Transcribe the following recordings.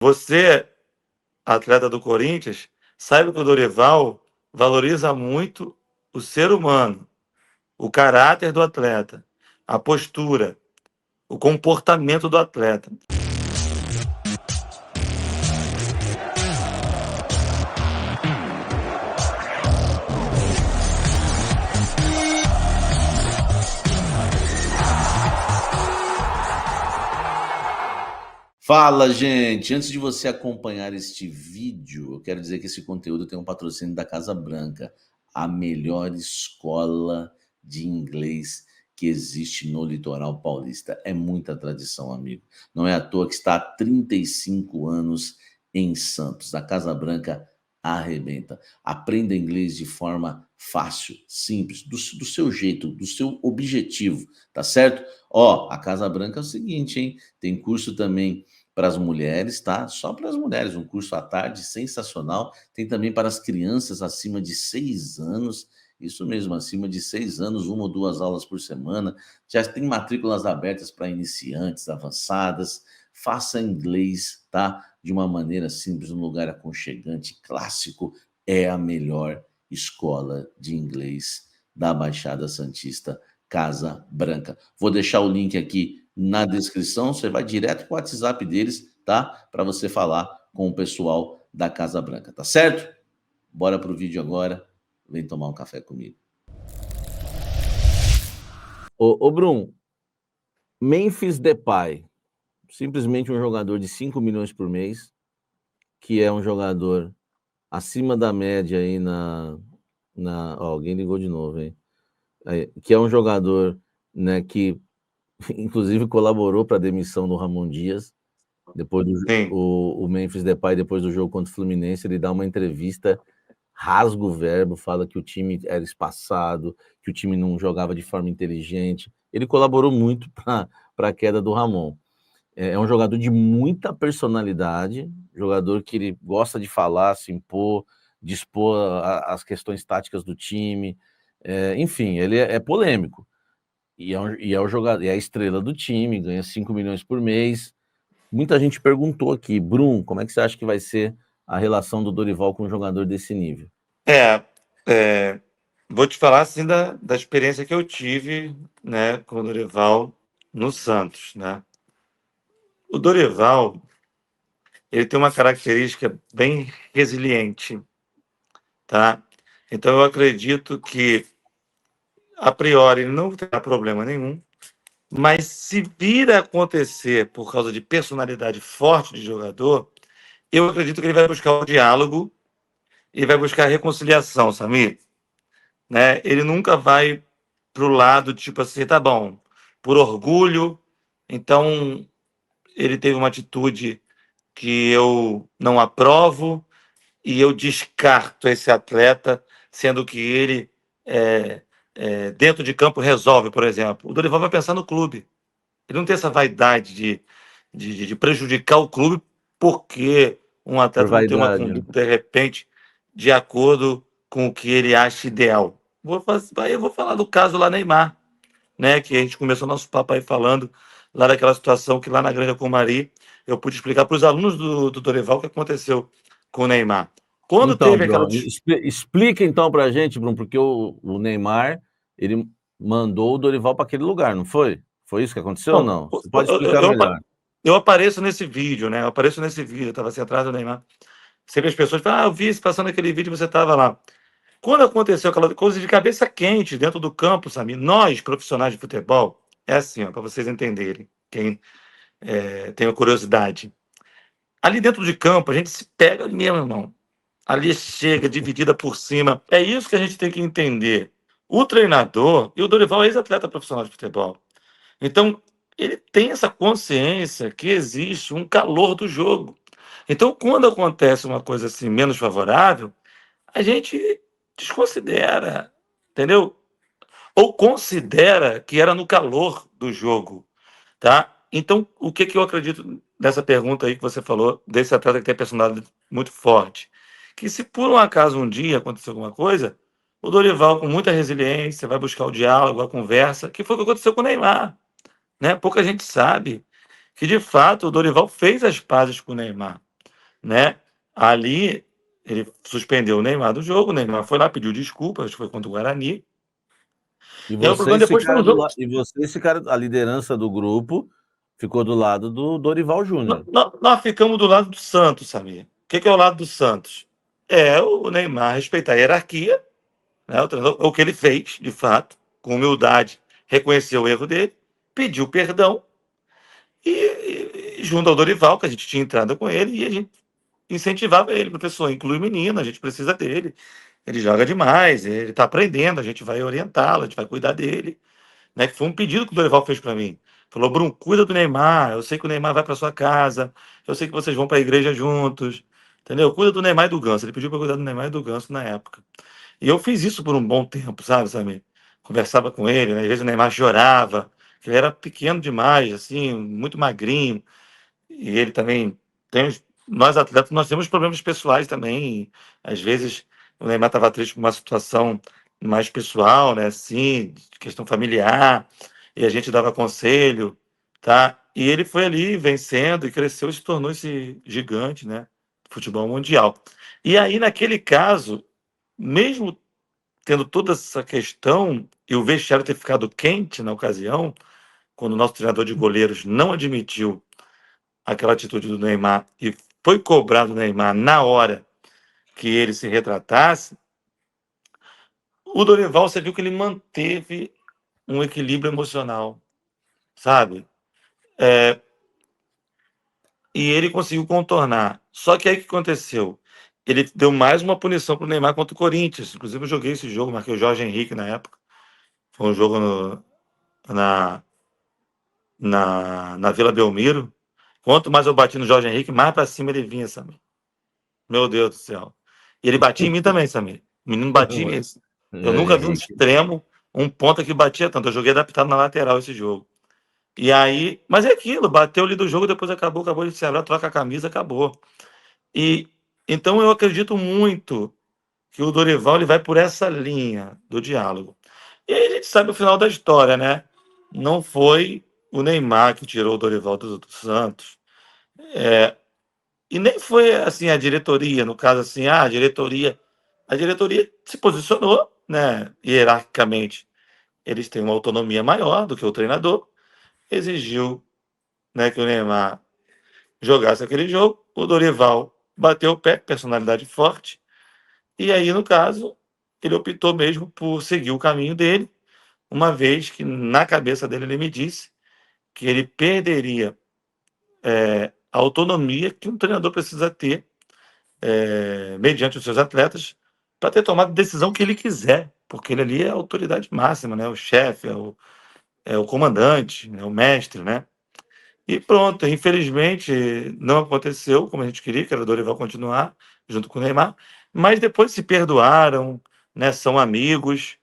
Você, atleta do Corinthians, saiba que o Dorival valoriza muito o ser humano, o caráter do atleta, a postura, o comportamento do atleta. Fala, gente! Antes de você acompanhar este vídeo, eu quero dizer que esse conteúdo tem um patrocínio da Casa Branca, a melhor escola de inglês que existe no litoral paulista. É muita tradição, amigo. Não é à toa que está há 35 anos em Santos. A Casa Branca arrebenta. Aprenda inglês de forma fácil, simples, do seu jeito, do seu objetivo, tá certo? Ó, a Casa Branca é o seguinte, hein? Tem curso também para as mulheres, tá? Só para as mulheres, um curso à tarde sensacional. Tem também para as crianças acima de 6 anos, isso mesmo, acima de 6 anos, 1 ou 2 aulas por semana. Já tem matrículas abertas para iniciantes, avançadas. Faça inglês, tá? De uma maneira simples, num lugar aconchegante, clássico. É a melhor escola de inglês da Baixada Santista, Casa Branca. Vou deixar o link aqui na descrição, você vai direto para o WhatsApp deles, tá? Para você falar com o pessoal da Casa Branca, tá certo? Bora pro vídeo agora, vem tomar um café comigo. Ô Brum, Memphis Depay, simplesmente um jogador de 5 milhões por mês, que é um jogador acima da média aí ó, alguém ligou de novo, hein? Que é um jogador, né, que inclusive colaborou para a demissão do Ramon Dias. Depois o Memphis Depay, depois do jogo contra o Fluminense, ele dá uma entrevista, rasga o verbo, fala que o time era espaçado, que o time não jogava de forma inteligente. Ele colaborou muito para a queda do Ramon. É um jogador de muita personalidade, jogador que ele gosta de falar, se impor, dispor as questões táticas do time. Enfim, ele é polêmico. E é o jogador, é a estrela do time, ganha 5 milhões por mês. Muita gente perguntou aqui, Brum, como é que você acha que vai ser a relação do Dorival com um jogador desse nível? Vou te falar assim da experiência que eu tive, né, com o Dorival no Santos, né? O Dorival, ele tem uma característica bem resiliente, tá? Então eu acredito que a priori ele não terá problema nenhum, mas se vir a acontecer por causa de personalidade forte de jogador, eu acredito que ele vai buscar o diálogo e vai buscar a reconciliação, Samir. Né? Ele nunca vai pro lado tipo assim, tá bom, por orgulho, então ele teve uma atitude que eu não aprovo e eu descarto esse atleta, sendo que ele dentro de campo resolve, por exemplo. O Dorival vai pensar no clube. Ele não tem essa vaidade de prejudicar o clube porque um atleta não tem uma conduta, de repente, de acordo com o que ele acha ideal. Eu vou falar do caso lá Neymar, né? Que a gente começou nosso papo aí falando lá daquela situação que lá na Granja Comari eu pude explicar para os alunos do Dorival o que aconteceu com o Neymar. Quando então, teve aquela... explica então pra gente, Bruno, porque o Neymar, ele mandou o Dorival para aquele lugar, não foi? Foi isso que aconteceu ou não? Você pode explicar melhor. Eu apareço nesse vídeo, né? Eu estava assim atrás do Neymar. Sempre as pessoas falam, eu vi você passando aquele vídeo e você estava lá. Quando aconteceu aquela coisa de cabeça quente dentro do campo, Samir, nós, profissionais de futebol, é assim, para vocês entenderem, quem tem a curiosidade. Ali dentro de campo, a gente se pega mesmo, irmão. Ali chega, dividida por cima. É isso que a gente tem que entender. O treinador, e o Dorival é ex-atleta profissional de futebol. Então, ele tem essa consciência que existe um calor do jogo. Então, quando acontece uma coisa assim menos favorável, a gente desconsidera, entendeu? Ou considera que era no calor do jogo, tá? Então, o que eu acredito nessa pergunta aí que você falou, desse atleta que tem personalidade muito forte? Que se por um acaso um dia acontecer alguma coisa, o Dorival, com muita resiliência, vai buscar o diálogo, a conversa, que foi o que aconteceu com o Neymar, né? Pouca gente sabe que, de fato, o Dorival fez as pazes com o Neymar. né? Ali ele suspendeu o Neymar do jogo, o Neymar foi lá, pediu desculpas, acho que foi contra o Guarani. E E aí o problema vocês depois foi ficaram no do jogo. lado, e vocês ficaram, a liderança do grupo ficou do lado do Dorival Júnior. Nós ficamos do lado do Santos, Samir. O que é o lado do Santos? É o Neymar respeitar a hierarquia, né? O que ele fez, de fato, com humildade, reconheceu o erro dele, pediu perdão e junto ao Dorival, que a gente tinha entrado com ele, e a gente incentivava ele, professor, inclui o menino, a gente precisa dele. Ele joga demais, ele está aprendendo, a gente vai orientá-lo, a gente vai cuidar dele. Né, que foi um pedido que o Dorival fez para mim. Falou, Bruno, cuida do Neymar. Eu sei que o Neymar vai para sua casa. Eu sei que vocês vão para a igreja juntos. Entendeu? Cuida do Neymar e do Ganso. Ele pediu para cuidar do Neymar e do Ganso na época. E eu fiz isso por um bom tempo, sabe? Conversava com ele, né? Às vezes o Neymar chorava, que ele era pequeno demais, assim, muito magrinho. E ele também tem. Nós atletas, nós temos problemas pessoais também. Às vezes o Neymar estava triste com uma situação mais pessoal, né? Assim, de questão familiar, e a gente dava conselho, tá? E ele foi ali vencendo e cresceu e se tornou esse gigante, né? Do futebol mundial. E aí, naquele caso, mesmo tendo toda essa questão e o vestiário ter ficado quente na ocasião, quando o nosso treinador de goleiros não admitiu aquela atitude do Neymar e foi cobrado do Neymar na hora que ele se retratasse, o Dorival, você viu que ele manteve um equilíbrio emocional, sabe? É, e ele conseguiu contornar. Só que aí o que aconteceu? Ele deu mais uma punição para o Neymar contra o Corinthians. Inclusive, eu joguei esse jogo, marquei o Jorge Henrique na época. Foi um jogo na, na Vila Belmiro. Quanto mais eu bati no Jorge Henrique, mais para cima ele vinha, Samir. Meu Deus do céu. E ele batia em mim também, Samir. O menino batia em mim. Eu Jorge nunca vi um Henrique. extremo, um ponta que batia tanto. Eu joguei adaptado na lateral esse jogo. E aí, mas é aquilo, bateu ali do jogo, depois acabou de celebrar, troca a camisa, acabou. E então eu acredito muito que o Dorival ele vai por essa linha do diálogo. E aí a gente sabe o final da história, né? Não foi o Neymar que tirou o Dorival do Santos. E nem foi assim a diretoria, no caso assim, a diretoria se posicionou, né, hierarquicamente. Eles têm uma autonomia maior do que o treinador, exigiu, né, que o Neymar jogasse aquele jogo, o Dorival bateu o pé, personalidade forte, e aí, no caso, ele optou mesmo por seguir o caminho dele, uma vez que na cabeça dele ele me disse que ele perderia a autonomia que um treinador precisa ter mediante os seus atletas, para ter tomado a decisão que ele quiser, porque ele ali é a autoridade máxima, né? O chefe, é o comandante, é o mestre, né? E pronto, infelizmente não aconteceu como a gente queria, que era o Dorival continuar junto com o Neymar, mas depois se perdoaram, né? São amigos,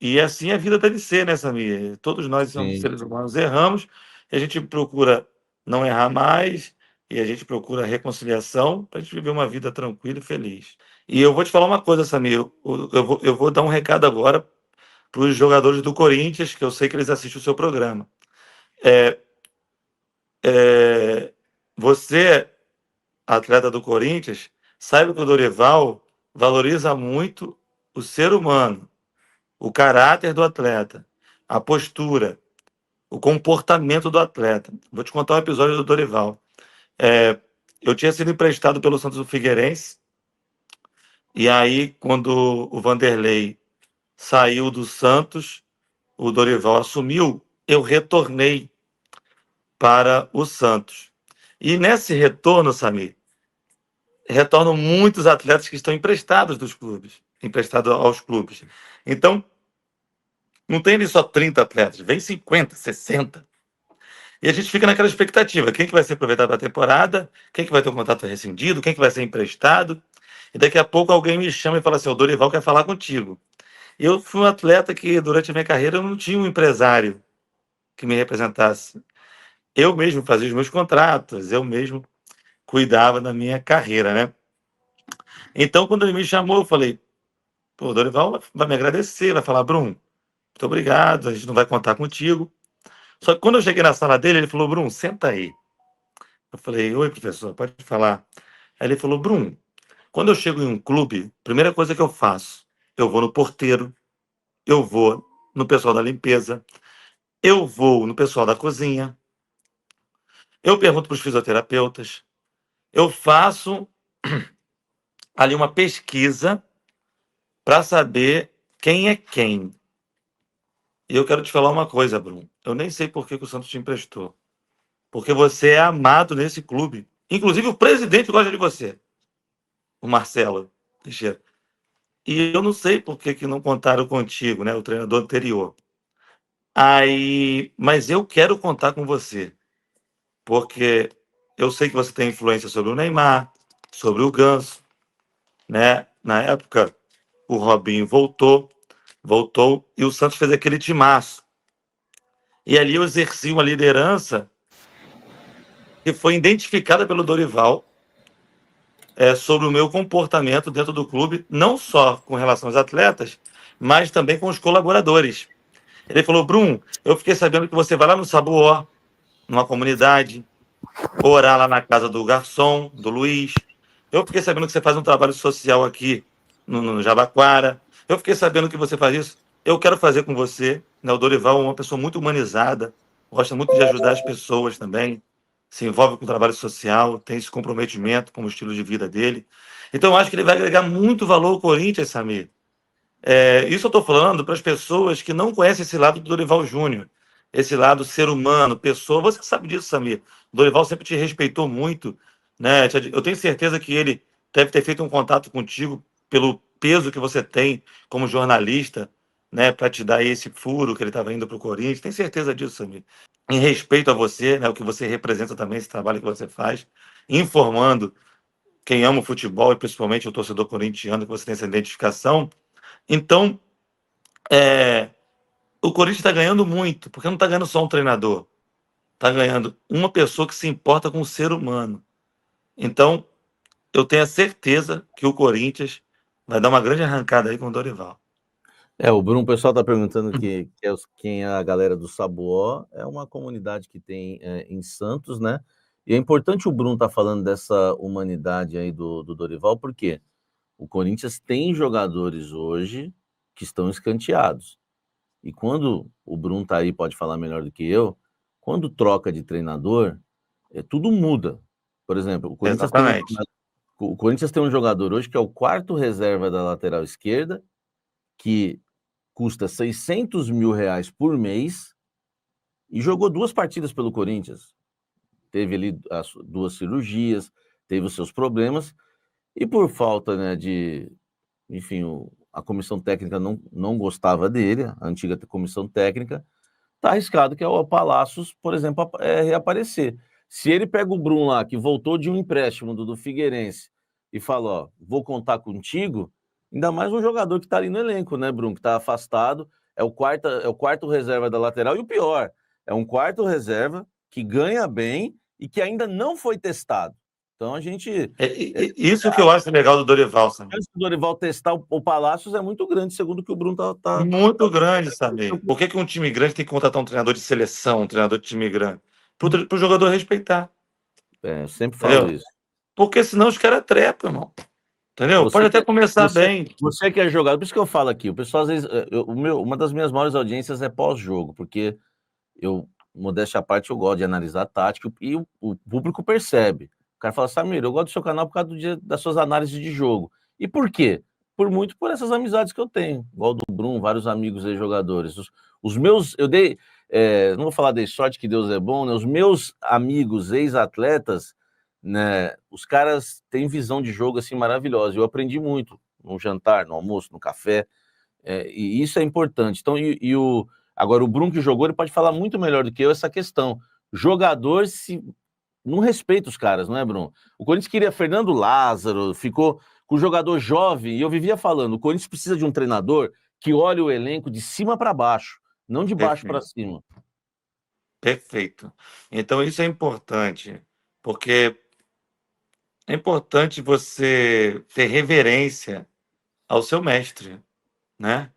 e assim a vida deve ser, né, Samir? Todos nós somos Sim. seres humanos, erramos, e a gente procura não errar mais, e a gente procura reconciliação para a gente viver uma vida tranquila e feliz. E eu vou te falar uma coisa, Samir, eu vou dar um recado agora para os jogadores do Corinthians, que eu sei que eles assistem o seu programa. É, você, atleta do Corinthians, saiba que o Dorival valoriza muito o ser humano, o caráter do atleta, a postura, o comportamento do atleta. Vou te contar um episódio do Dorival. É, eu tinha sido emprestado pelo Santos do Figueirense, e aí, quando o Vanderlei saiu do Santos, o Dorival assumiu, eu retornei para o Santos. E nesse retorno, Samir, retornam muitos atletas que estão emprestados dos clubes, emprestados aos clubes. Então, não tem ali só 30 atletas, vem 50, 60. E a gente fica naquela expectativa: quem que vai ser aproveitado para a temporada, quem que vai ter um contrato rescindido, quem que vai ser emprestado. E daqui a pouco alguém me chama e fala assim: o Dorival quer falar contigo. E eu fui um atleta que, durante a minha carreira, eu não tinha um empresário que me representasse. Eu mesmo fazia os meus contratos, eu mesmo cuidava da minha carreira, né? Então, quando ele me chamou, eu falei: pô, o Dorival vai me agradecer, vai falar: Bruno, muito obrigado, a gente não vai contar contigo. Só que quando eu cheguei na sala dele, ele falou: Bruno, senta aí. Eu falei: oi, professor, pode falar. Aí ele falou: Bruno, quando eu chego em um clube, primeira coisa que eu faço, eu vou no porteiro, eu vou no pessoal da limpeza, eu vou no pessoal da cozinha, eu pergunto para os fisioterapeutas, eu faço ali uma pesquisa para saber quem é quem. E eu quero te falar uma coisa, Bruno. Eu nem sei por que que o Santos te emprestou. Porque você é amado nesse clube. Inclusive o presidente gosta de você, o Marcelo Teixeira. E eu não sei por que que não contaram contigo, né, o treinador anterior. Aí, mas eu quero contar com você, porque eu sei que você tem influência sobre o Neymar, sobre o Ganso, né? Na época, o Robinho voltou e o Santos fez aquele timaço. E ali eu exerci uma liderança que foi identificada pelo Dorival, sobre o meu comportamento dentro do clube, não só com relação aos atletas, mas também com os colaboradores. Ele falou: Bruno, eu fiquei sabendo que você vai lá no Sabuó, numa comunidade, orar lá na casa do garçom, do Luiz. Eu fiquei sabendo que você faz um trabalho social aqui no Jabaquara. Eu fiquei sabendo que você faz isso. Eu quero fazer com você. Né? O Dorival é uma pessoa muito humanizada, gosta muito de ajudar as pessoas também, se envolve com o trabalho social, tem esse comprometimento com o estilo de vida dele. Então, eu acho que ele vai agregar muito valor ao Corinthians, Samir. Isso eu estou falando para as pessoas que não conhecem esse lado do Dorival Júnior, esse lado ser humano, pessoa. Você que sabe disso, Samir. O Dorival sempre te respeitou muito, né? Eu tenho certeza que ele deve ter feito um contato contigo pelo peso que você tem como jornalista, né? Para te dar esse furo que ele estava indo para o Corinthians. Tenho certeza disso, Samir. Em respeito a você, né? O que você representa também, esse trabalho que você faz, informando quem ama o futebol e principalmente o torcedor corintiano, que você tem essa identificação. Então, é, o Corinthians está ganhando muito, porque não está ganhando só um treinador, está ganhando uma pessoa que se importa com o ser humano. Então, eu tenho a certeza que o Corinthians vai dar uma grande arrancada aí com o Dorival. O Bruno, o pessoal está perguntando quem é a galera do Sabuó. É uma comunidade que tem em Santos, né? E é importante o Bruno estar falando dessa humanidade aí do Dorival, porque o Corinthians tem jogadores hoje que estão escanteados. E quando o Bruno tá aí, pode falar melhor do que eu, quando troca de treinador, tudo muda. Por exemplo, Exatamente. o Corinthians tem um jogador hoje que é o quarto reserva da lateral esquerda, que custa 600 mil reais por mês e jogou 2 partidas pelo Corinthians. Teve ali as 2 cirurgias, teve os seus problemas, e por falta, né, enfim, a comissão técnica não gostava dele, a antiga comissão técnica, tá arriscado que é o Palácios, por exemplo, reaparecer. Se ele pega o Bruno lá, que voltou de um empréstimo do Figueirense, e fala, ó, vou contar contigo, ainda mais um jogador que tá ali no elenco, né, Bruno, que tá afastado, é o quarto reserva da lateral, e o pior, é um quarto reserva que ganha bem e que ainda não foi testado. Então a gente... Isso que eu acho legal do Dorival, Samir. Antes do Dorival testar o Palácios é muito grande, segundo o que o Bruno tá... Muito grande, Samir. Por que que um time grande tem que contratar um treinador de seleção, um treinador de time grande? Para o jogador respeitar, Eu sempre falo entendeu? isso. Porque senão os caras trepam, irmão. Entendeu? Você Pode que até é, começar bem. você que é jogador, por isso que eu falo aqui, o pessoal às vezes, uma das minhas maiores audiências é pós-jogo, porque eu, modéstia à parte, eu gosto de analisar a tática e o público percebe. O cara fala, Samir, eu gosto do seu canal por causa das suas análises de jogo. E por quê? Por essas amizades que eu tenho, igual do Bruno, vários amigos aí jogadores. Os meus, não vou falar de sorte que Deus é bom, né? Os meus amigos ex-atletas, né? Os caras têm visão de jogo assim maravilhosa. Eu aprendi muito no jantar, no almoço, no café, e isso é importante. Então, agora o Bruno que jogou, ele pode falar muito melhor do que eu essa questão. Jogador se não respeita os caras, não é, Bruno? O Corinthians queria Fernando Lázaro, ficou com o jogador jovem, e eu vivia falando, o Corinthians precisa de um treinador que olhe o elenco de cima para baixo, não de baixo para Perfeito, cima. perfeito. Então isso é importante, porque é importante você ter reverência ao seu mestre, né?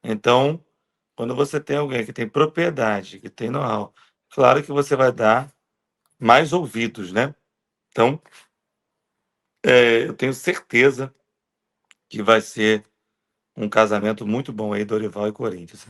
Então, quando você tem alguém que tem propriedade, que tem know-how, claro que você vai dar mais ouvidos, né? Então, Eu tenho certeza que vai ser um casamento muito bom aí, Dorival e Corinthians.